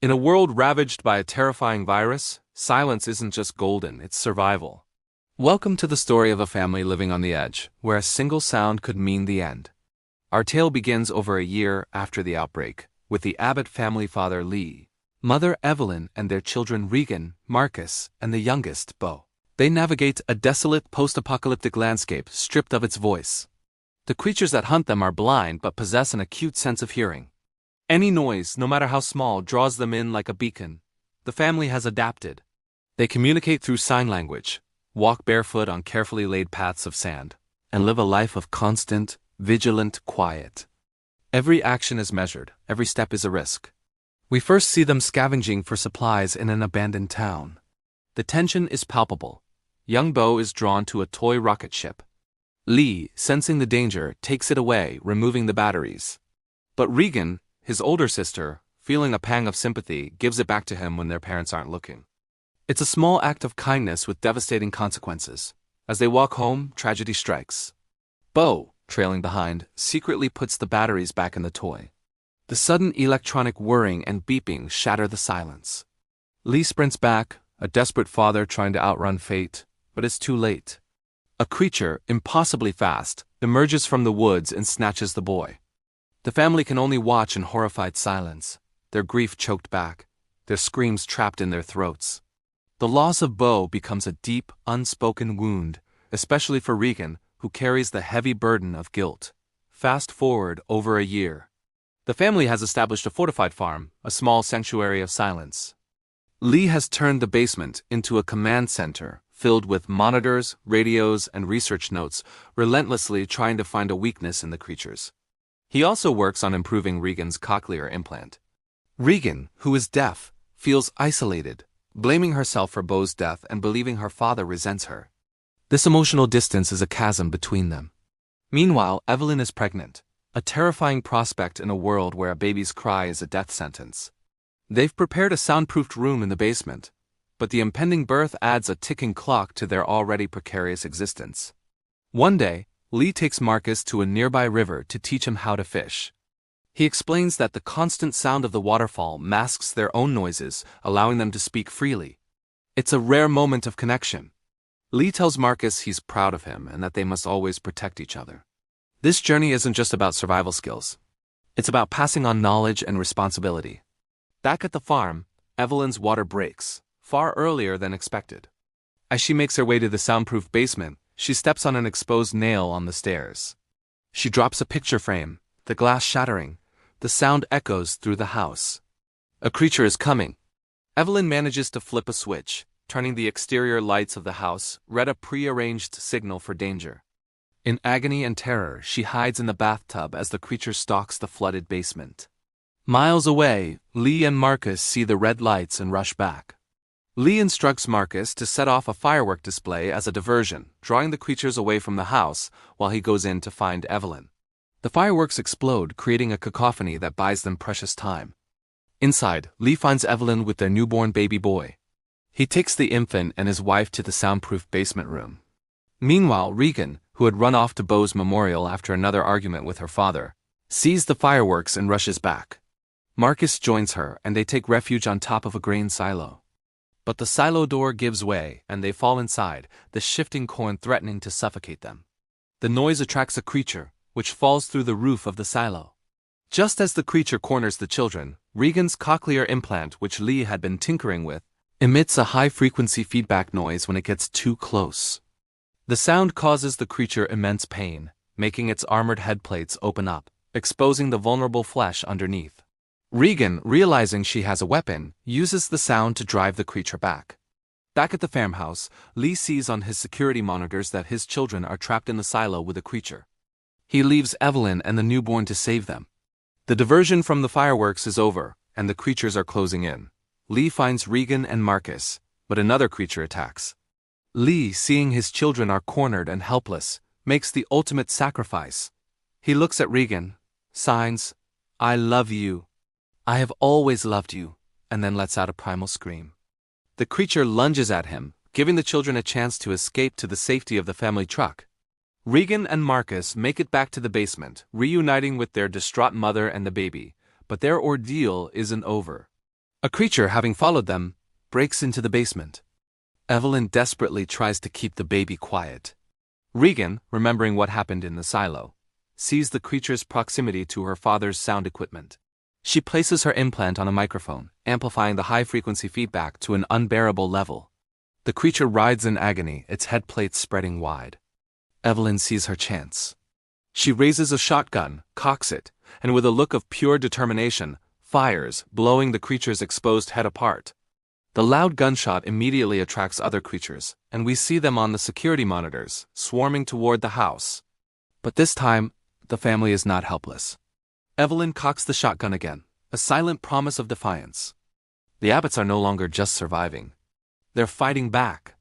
In a world ravaged by a terrifying virus, silence isn't just golden, it's survival. Welcome to the story of a family living on the edge, where a single sound could mean the end. Our tale begins over a year after the outbreak, with the Abbott family father Lee, mother Evelyn and their children Regan, Marcus, and the youngest, Beau. They navigate a desolate post-apocalyptic landscape stripped of its voice. The creatures that hunt them are blind but possess an acute sense of hearing. Any noise, no matter how small, draws them in like a beacon. The family has adapted. They communicate through sign language, walk barefoot on carefully laid paths of sand, and live a life of constant, vigilant quiet. Every action is measured, every step is a risk. We first see them scavenging for supplies in an abandoned town. The tension is palpable. Young Beau is drawn to a toy rocket ship. Lee, sensing the danger, takes it away, removing the batteries. But Regan, his older sister, feeling a pang of sympathy, gives it back to him when their parents aren't looking. It's a small act of kindness with devastating consequences. As they walk home, tragedy strikes. Beau, trailing behind, secretly puts the batteries back in the toy. The sudden electronic whirring and beeping shatter the silence. Lee sprints back, a desperate father trying to outrun fate, but it's too late. A creature, impossibly fast, emerges from the woods and snatches the boy. The family can only watch in horrified silence, their grief choked back, their screams trapped in their throats. The loss of Beau becomes a deep, unspoken wound, especially for Regan, who carries the heavy burden of guilt. Fast forward over a year. The family has established a fortified farm, a small sanctuary of silence. Lee has turned the basement into a command center, filled with monitors, radios, and research notes, relentlessly trying to find a weakness in the creatures. He also works on improving Regan's cochlear implant. Regan, who is deaf, feels isolated, blaming herself for Beau's death and believing her father resents her. This emotional distance is a chasm between them. Meanwhile, Evelyn is pregnant, a terrifying prospect in a world where a baby's cry is a death sentence. They've prepared a soundproofed room in the basement, but the impending birth adds a ticking clock to their already precarious existence. One day, Lee takes Marcus to a nearby river to teach him how to fish. He explains that the constant sound of the waterfall masks their own noises, allowing them to speak freely. It's a rare moment of connection. Lee tells Marcus he's proud of him and that they must always protect each other. This journey isn't just about survival skills. It's about passing on knowledge and responsibility. Back at the farm, Evelyn's water breaks, far earlier than expected. As she makes her way to the soundproof basement, she steps on an exposed nail on the stairs. She drops a picture frame, the glass shattering. The sound echoes through the house. A creature is coming. Evelyn manages to flip a switch, turning the exterior lights of the house, red, a pre-arranged signal for danger. In agony and terror, she hides in the bathtub as the creature stalks the flooded basement. Miles away, Lee and Marcus see the red lights and rush back. Lee instructs Marcus to set off a firework display as a diversion, drawing the creatures away from the house while he goes in to find Evelyn. The fireworks explode, creating a cacophony that buys them precious time. Inside, Lee finds Evelyn with their newborn baby boy. He takes the infant and his wife to the soundproof basement room. Meanwhile, Regan, who had run off to Beau's memorial after another argument with her father, sees the fireworks and rushes back. Marcus joins her and they take refuge on top of a grain silo. But the silo door gives way and they fall inside, the shifting corn threatening to suffocate them. The noise attracts a creature, which falls through the roof of the silo. Just as the creature corners the children, Regan's cochlear implant, which Lee had been tinkering with, emits a high-frequency feedback noise when it gets too close. The sound causes the creature immense pain, making its armored headplates open up, exposing the vulnerable flesh underneath. Regan, realizing she has a weapon, uses the sound to drive the creature back. Back at the farmhouse, Lee sees on his security monitors that his children are trapped in the silo with a creature. He leaves Evelyn and the newborn to save them. The diversion from the fireworks is over, and the creatures are closing in. Lee finds Regan and Marcus, but another creature attacks. Lee, seeing his children are cornered and helpless, makes the ultimate sacrifice. He looks at Regan, signs, "I love you. I have always loved you," and then lets out a primal scream. The creature lunges at him, giving the children a chance to escape to the safety of the family truck. Regan and Marcus make it back to the basement, reuniting with their distraught mother and the baby, but their ordeal isn't over. A creature, having followed them, breaks into the basement. Evelyn desperately tries to keep the baby quiet. Regan, remembering what happened in the silo, sees the creature's proximity to her father's sound equipment. She places her implant on a microphone, amplifying the high-frequency feedback to an unbearable level. The creature writhes in agony, its head plates spreading wide. Evelyn sees her chance. She raises a shotgun, cocks it, and with a look of pure determination, fires, blowing the creature's exposed head apart. The loud gunshot immediately attracts other creatures, and we see them on the security monitors, swarming toward the house. But this time, the family is not helpless. Evelyn cocks the shotgun again, a silent promise of defiance. The Abbotts are no longer just surviving. They're fighting back.